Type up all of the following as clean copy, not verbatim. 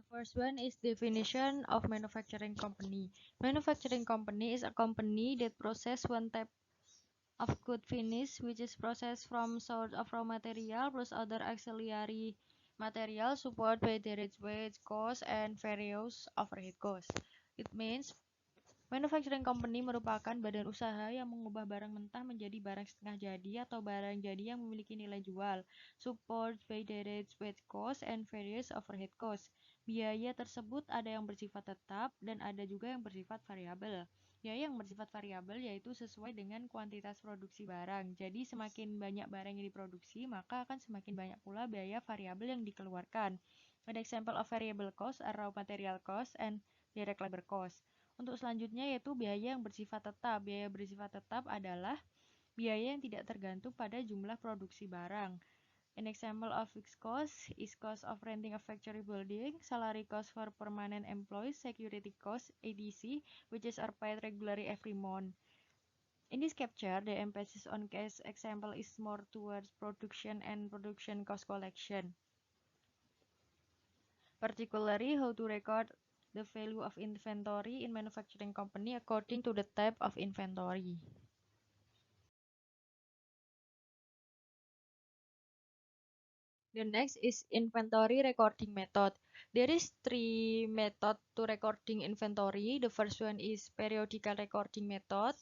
First one is definition of manufacturing company. Manufacturing company is a company that process one type of good finish, which is processed from source of raw material plus other auxiliary material support by direct wage cost and various overhead costs. It means manufacturing company merupakan badan usaha yang mengubah barang mentah menjadi barang setengah jadi atau barang jadi yang memiliki nilai jual, support by direct wage cost and various overhead costs. Biaya tersebut ada yang bersifat tetap dan ada juga yang bersifat variabel. Biaya yang bersifat variabel yaitu sesuai dengan kuantitas produksi barang. Jadi semakin banyak barang yang diproduksi, maka akan semakin banyak pula biaya variabel yang dikeluarkan. An example of variable cost are raw material cost and direct labor cost. Untuk selanjutnya yaitu biaya yang bersifat tetap. Biaya bersifat tetap adalah biaya yang tidak tergantung pada jumlah produksi barang. An example of fixed cost is cost of renting a factory building, salary cost for permanent employees, security cost, ADC, which is are paid regularly every month. In this capture, the emphasis on case example is more towards production and production cost collection. Particularly, how to record the value of inventory in manufacturing company according to the type of inventory. The next is inventory recording method. There is three methods to recording inventory. The first one is periodical recording method,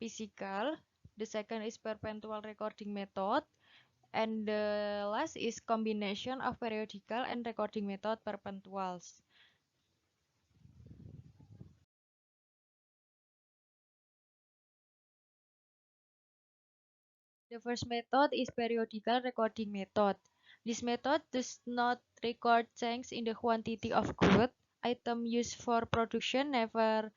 physical. The second is perpetual recording method. And the last is combination of periodical and recording method perpetuals. The first method is periodical recording method. This method does not record change in the quantity of good item used for production, never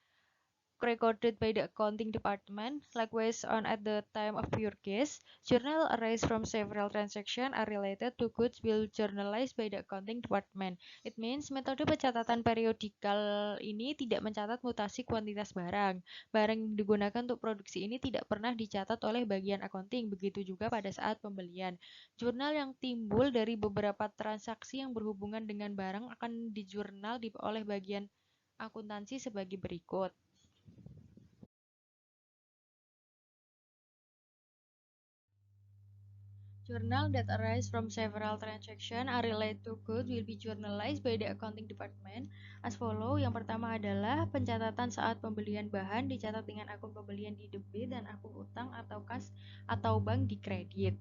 recorded by the accounting department. Likewise, on at the time of purchase, journal arise from several transactions are related to goods will journalized by the accounting department. It means metode pencatatan periodikal ini tidak mencatat mutasi kuantitas barang. Barang yang digunakan untuk produksi ini tidak pernah dicatat oleh bagian accounting. Begitu juga pada saat pembelian. Jurnal yang timbul dari beberapa transaksi yang berhubungan dengan barang akan dijurnal oleh bagian akuntansi sebagai berikut. Journal that arise from several transactions are related to goods will be journalized by the accounting department as follow. Yang pertama adalah pencatatan saat pembelian bahan dicatat dengan akun pembelian di debit dan akun utang atau kas atau bank di kredit.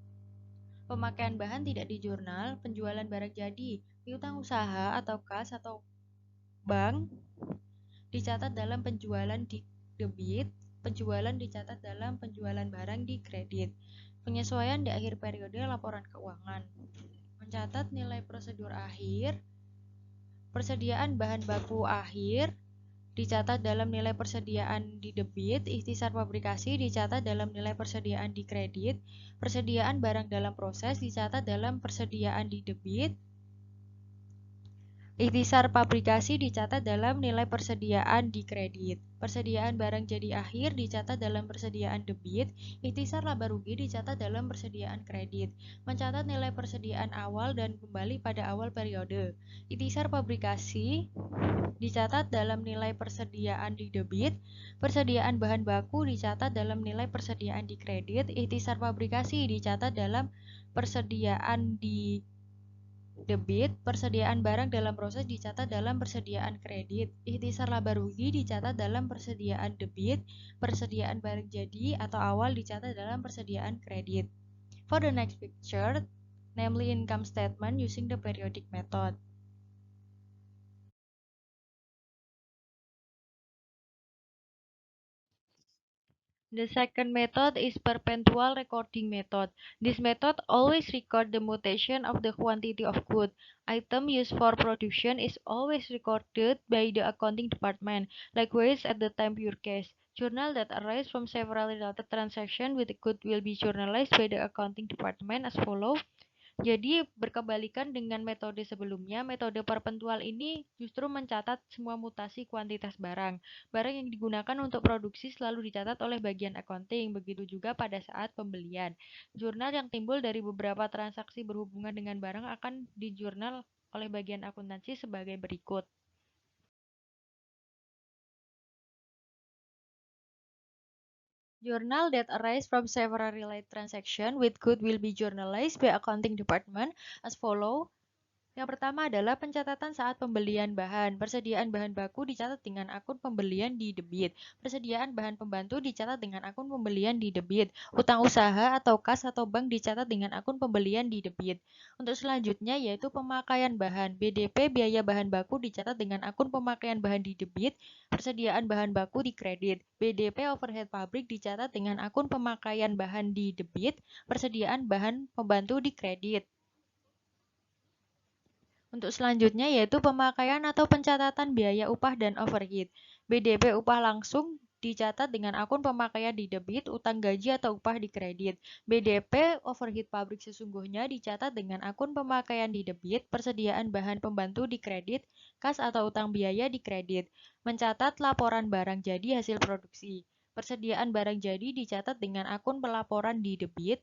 Pemakaian bahan tidak di jurnal, penjualan barang jadi, piutang usaha atau kas atau bank dicatat dalam penjualan di debit, penjualan dicatat dalam penjualan barang di kredit. Penyesuaian di akhir periode laporan keuangan. Mencatat nilai prosedur akhir. Persediaan bahan baku akhir dicatat dalam nilai persediaan di debit. Ikhtisar pabrikasi dicatat dalam nilai persediaan di kredit. Persediaan barang dalam proses dicatat dalam persediaan di debit. Ikhtisar pabrikasi dicatat dalam nilai persediaan di kredit. Persediaan barang jadi akhir dicatat dalam persediaan debit. Ikhtisar laba rugi dicatat dalam persediaan kredit. Mencatat nilai persediaan awal dan kembali pada awal periode. Ikhtisar pabrikasi dicatat dalam nilai persediaan di debit. Persediaan bahan baku dicatat dalam nilai persediaan di kredit. Ikhtisar pabrikasi dicatat dalam persediaan di debit. Persediaan barang dalam proses dicatat dalam persediaan kredit. Ikhtisar laba rugi dicatat dalam persediaan debit. Persediaan barang jadi atau awal dicatat dalam persediaan kredit. For the next picture, namely income statement using the periodic method. The second method is perpetual recording method. This method always record the mutation of the quantity of good item used for production is always recorded by the accounting department. Likewise, at the time purchase, journal that arise from several related transactions with good will be journalized by the accounting department as follow. Jadi berkebalikan dengan metode sebelumnya, metode perpentual ini justru mencatat semua mutasi kuantitas barang. Barang yang digunakan untuk produksi selalu dicatat oleh bagian accounting, begitu juga pada saat pembelian. Jurnal yang timbul dari beberapa transaksi berhubungan dengan barang akan dijurnal oleh bagian akuntansi sebagai berikut. Journal that arise from several related transactions with good will be journalized by accounting department as follow. Yang pertama adalah pencatatan saat pembelian bahan. Persediaan bahan baku dicatat dengan akun pembelian di debit. Persediaan bahan pembantu dicatat dengan akun pembelian di debit. Utang usaha atau kas atau bank dicatat dengan akun pembelian di debit. Untuk selanjutnya yaitu pemakaian bahan. BDP biaya bahan baku dicatat dengan akun pemakaian bahan di debit. Persediaan bahan baku di kredit. BDP overhead pabrik dicatat dengan akun pemakaian bahan di debit. Persediaan bahan pembantu di kredit. Untuk selanjutnya yaitu pemakaian atau pencatatan biaya upah dan overhead. BDP upah langsung dicatat dengan akun pemakaian di debit, utang gaji atau upah di kredit. BDP overhead pabrik sesungguhnya dicatat dengan akun pemakaian di debit, persediaan bahan pembantu di kredit, kas atau utang biaya di kredit. Mencatat laporan barang jadi hasil produksi. Persediaan barang jadi dicatat dengan akun pelaporan di debit,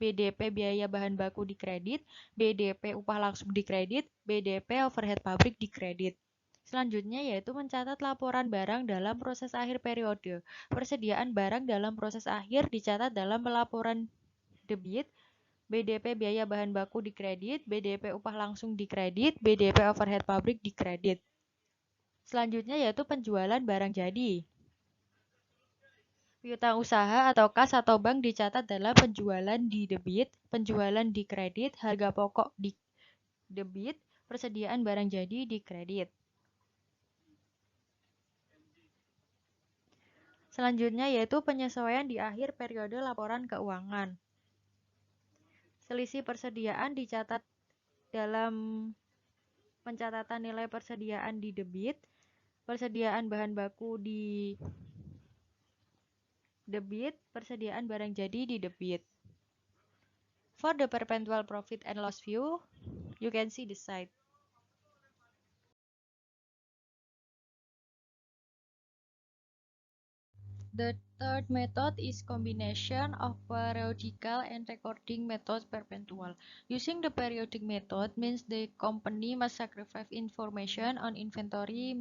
BDP biaya bahan baku di kredit, BDP upah langsung di kredit, BDP overhead pabrik di kredit. Selanjutnya yaitu mencatat laporan barang dalam proses akhir periode. Persediaan barang dalam proses akhir dicatat dalam pelaporan debit, BDP biaya bahan baku di kredit, BDP upah langsung di kredit, BDP overhead pabrik di kredit. Selanjutnya yaitu penjualan barang jadi. Piutang usaha atau kas atau bank dicatat dalam penjualan di debit, penjualan di kredit, harga pokok di debit, persediaan barang jadi di kredit. Selanjutnya yaitu penyesuaian di akhir periode laporan keuangan. Selisih persediaan dicatat dalam pencatatan nilai persediaan di debit, persediaan bahan baku di debit, persediaan barang jadi di debit. For the perpetual profit and loss view, you can see the slide. The third method is combination of periodical and recording methods perpetual. Using the periodic method means the company must sacrifice information on inventory,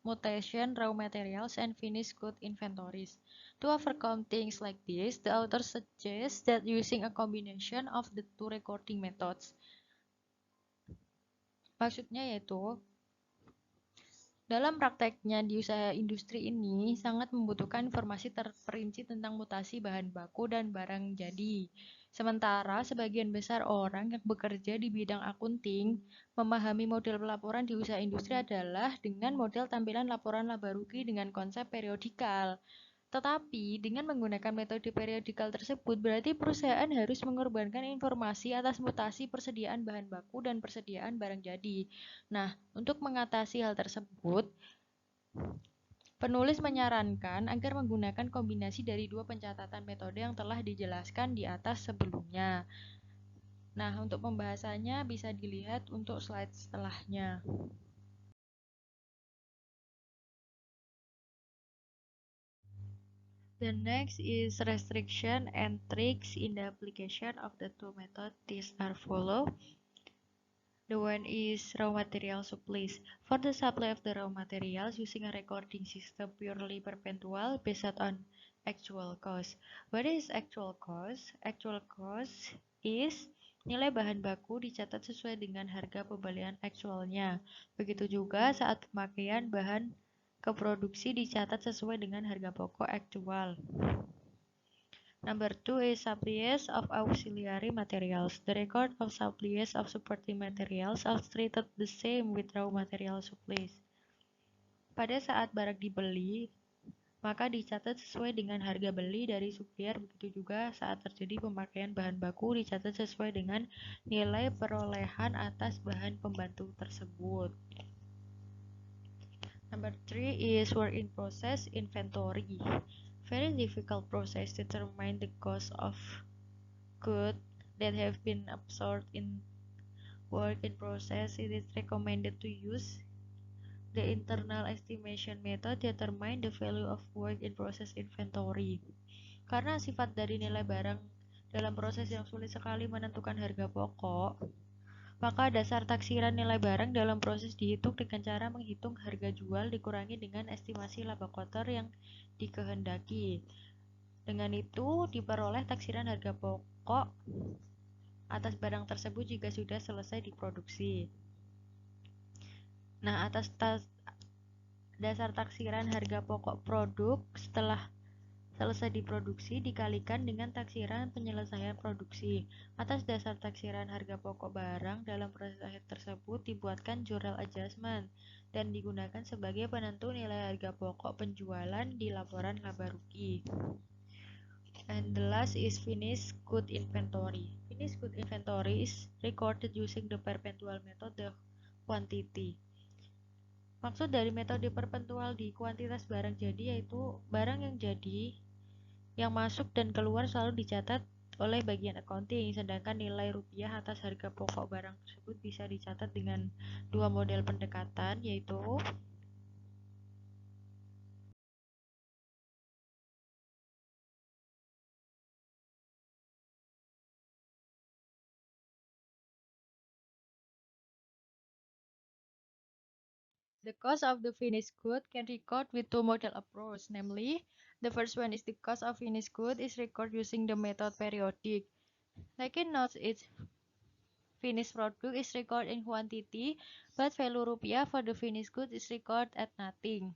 mutation, raw materials, and finished good inventories. To overcome things like this, the author suggests that using a combination of the two recording methods. Maksudnya yaitu dalam prakteknya di usaha industri ini sangat membutuhkan informasi terperinci tentang mutasi bahan baku dan barang jadi. Sementara sebagian besar orang yang bekerja di bidang akunting memahami model pelaporan di usaha industri adalah dengan model tampilan laporan laba rugi dengan konsep periodikal. Tetapi dengan menggunakan metode periodikal tersebut berarti perusahaan harus mengorbankan informasi atas mutasi persediaan bahan baku dan persediaan barang jadi. Nah, untuk mengatasi hal tersebut, penulis menyarankan agar menggunakan kombinasi dari dua pencatatan metode yang telah dijelaskan di atas sebelumnya. Nah, untuk pembahasannya bisa dilihat untuk slide setelahnya. The next is restriction and tricks in the application of the two methods. These are follow. The one is raw material supplies. For the supply of the raw materials using a recording system purely perpetual based on actual cost. What is actual cost? Actual cost is nilai bahan baku dicatat sesuai dengan harga pembelian aktualnya. Begitu juga saat pemakaian bahan ke produksi dicatat sesuai dengan harga pokok aktual. Number 2 is supplies of auxiliary materials. The record of supplies of supporting materials are treated the same with raw material supplies. Pada saat barang dibeli, maka dicatat sesuai dengan harga beli dari supplier. Begitu juga saat terjadi pemakaian bahan baku dicatat sesuai dengan nilai perolehan atas bahan pembantu tersebut. Number 3 is work in process inventory. Very difficult process to determine the cost of goods that have been absorbed in work in process. It is recommended to use the internal estimation method to determine the value of work in process inventory. Karena sifat dari nilai barang dalam proses yang sulit sekali menentukan harga pokok, Maka dasar taksiran nilai barang dalam proses dihitung dengan cara menghitung harga jual dikurangi dengan estimasi laba kotor yang dikehendaki. Dengan itu diperoleh taksiran harga pokok atas barang tersebut jika sudah selesai diproduksi. Nah, atas dasar taksiran harga pokok produk setelah selesai diproduksi dikalikan dengan taksiran penyelesaian produksi. Atas dasar taksiran harga pokok barang dalam proses akhir tersebut dibuatkan journal adjustment dan digunakan sebagai penentu nilai harga pokok penjualan di laporan laba rugi. And the last is finished good inventory. Finished good inventory is recorded using the perpetual method, the quantity. Maksud dari metode perpetual di kuantitas barang jadi yaitu barang yang jadi, yang masuk dan keluar selalu dicatat oleh bagian accounting, sedangkan nilai rupiah atas harga pokok barang tersebut bisa dicatat dengan dua model pendekatan, yaitu the cost of the finished good can record with two model approach, namely, the first one is the cost of finished good is recorded using the method periodic. Taking notes its finished product is recorded in quantity, but value rupiah for the finished good is recorded at nothing.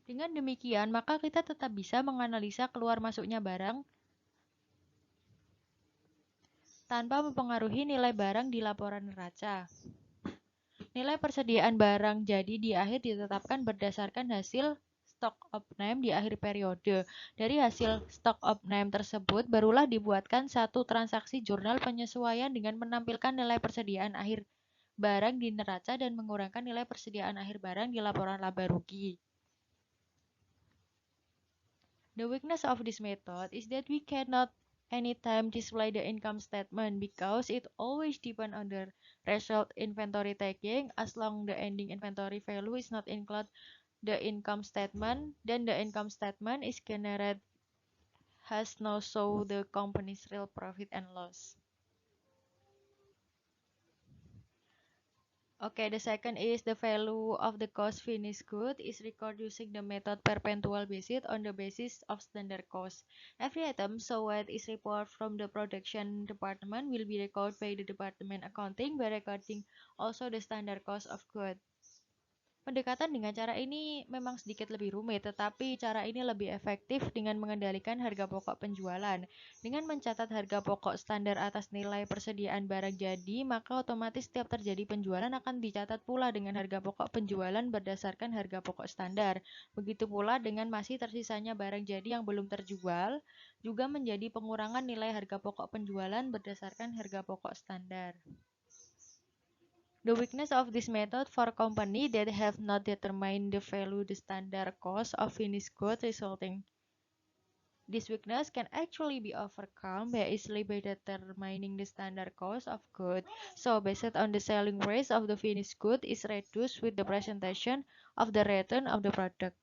Dengan demikian, maka kita tetap bisa menganalisa keluar masuknya barang tanpa mempengaruhi nilai barang di laporan neraca. Nilai persediaan barang jadi di akhir ditetapkan berdasarkan hasil stock of name di akhir periode. Dari hasil stock of name tersebut, barulah dibuatkan satu transaksi jurnal penyesuaian dengan menampilkan nilai persediaan akhir barang di neraca dan mengurangkan nilai persediaan akhir barang di laporan laba rugi. The weakness of this method is that we cannot anytime display the income statement because it always depends on the result inventory taking. As long the ending inventory value is not include the income statement, then the income statement is generated has no show the company's real profit and loss. Okay, the second is the value of the cost finished good is recorded using the method perpetual basis on the basis of standard cost. Every item sold is reported from the production department will be recorded by the department accounting by recording also the standard cost of good. Pendekatan dengan cara ini memang sedikit lebih rumit, tetapi cara ini lebih efektif dengan mengendalikan harga pokok penjualan. Dengan mencatat harga pokok standar atas nilai persediaan barang jadi, maka otomatis setiap terjadi penjualan akan dicatat pula dengan harga pokok penjualan berdasarkan harga pokok standar. Begitu pula dengan masih tersisanya barang jadi yang belum terjual, juga menjadi pengurangan nilai harga pokok penjualan berdasarkan harga pokok standar. The weakness of this method for companies that have not determined the value the standard cost of finished goods resulting. This weakness can actually be overcome by easily by determining the standard cost of goods. So based on the selling price of the finished good is reduced with the presentation of the return of the product.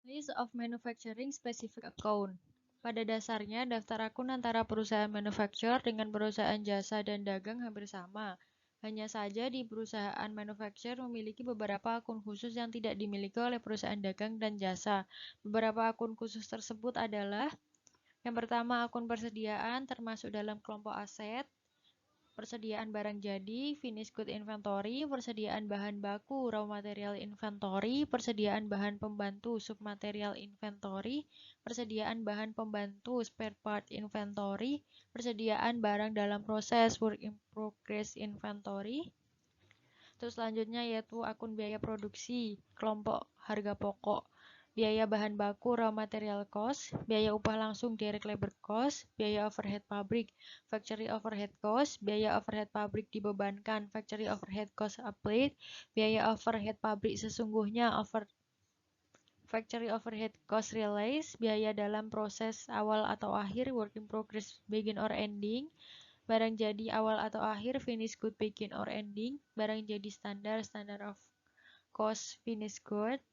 List of manufacturing specific account. Pada dasarnya, daftar akun antara perusahaan manufaktur dengan perusahaan jasa dan dagang hampir sama. Hanya saja di perusahaan manufaktur memiliki beberapa akun khusus yang tidak dimiliki oleh perusahaan dagang dan jasa. Beberapa akun khusus tersebut adalah yang pertama, akun persediaan termasuk dalam kelompok aset, persediaan barang jadi, finished good inventory, persediaan bahan baku, raw material inventory, persediaan bahan pembantu, submaterial inventory, persediaan bahan pembantu, spare part inventory, persediaan barang dalam proses, work in progress inventory. Terus selanjutnya yaitu akun biaya produksi, kelompok harga pokok, biaya bahan baku raw material cost, biaya upah langsung direct labor cost, biaya overhead pabrik, factory overhead cost, biaya overhead pabrik dibebankan, factory overhead cost applied, biaya overhead pabrik sesungguhnya factory overhead cost realized, biaya dalam proses awal atau akhir, work in progress begin or ending, barang jadi awal atau akhir, finished good begin or ending, barang jadi standar, standard of cost finished good.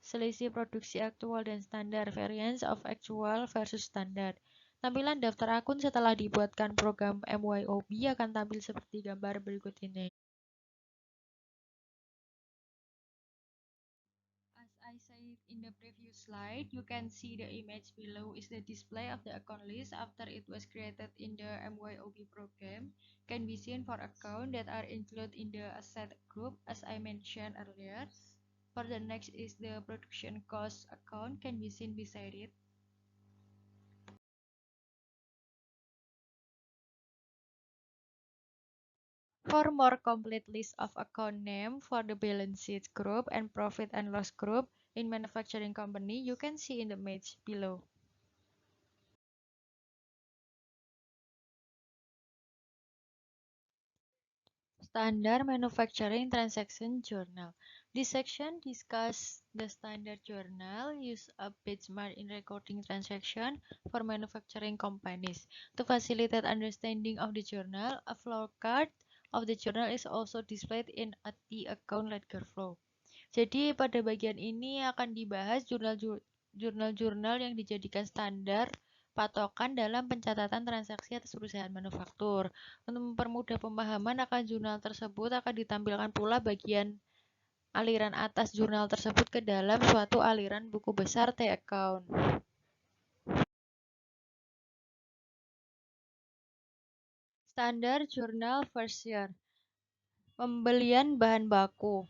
selisih produksi aktual dan standar, variance of actual versus standar. Tampilan daftar akun setelah dibuatkan program MYOB akan tampil seperti gambar berikut ini. As I said in the previous slide, you can see the image below is the display of the account list after it was created in the MYOB program. Can be seen for accounts that are included in the asset group as I mentioned earlier. For the next is the production cost account can be seen beside it. For more complete list of account name for the balance sheet group and profit and loss group in manufacturing company, you can see in the image below. Standard Manufacturing Transaction Journal. This section discusses the standard journal use a benchmark in recording transaction for manufacturing companies. To facilitate understanding of the journal, a flow chart of the journal is also displayed in the account ledger flow. Jadi pada bagian ini akan dibahas jurnal-jurnal yang dijadikan standar patokan dalam pencatatan transaksi atas perusahaan manufaktur. Untuk mempermudah pemahaman akan jurnal tersebut akan ditampilkan pula bagian aliran atas jurnal tersebut ke dalam suatu aliran buku besar T-account. Standar jurnal version. Pembelian bahan baku.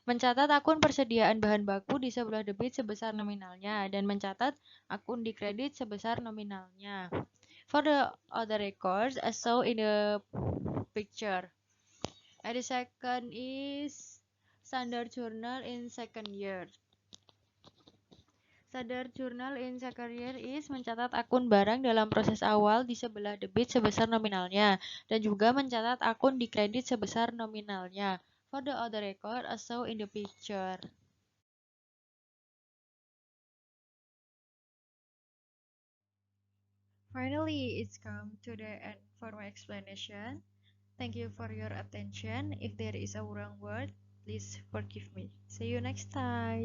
Mencatat akun persediaan bahan baku di sebelah debit sebesar nominalnya dan mencatat akun di kredit sebesar nominalnya. For the other records as shown in the picture. And the second is standard journal in second year. Standard journal in second year is mencatat akun barang dalam proses awal di sebelah debit sebesar nominalnya dan juga mencatat akun di kredit sebesar nominalnya. For the other record as shown in the picture. Finally, it's come to the end for my explanation. Thank you for your attention. If there is a wrong word, please forgive me. See you next time.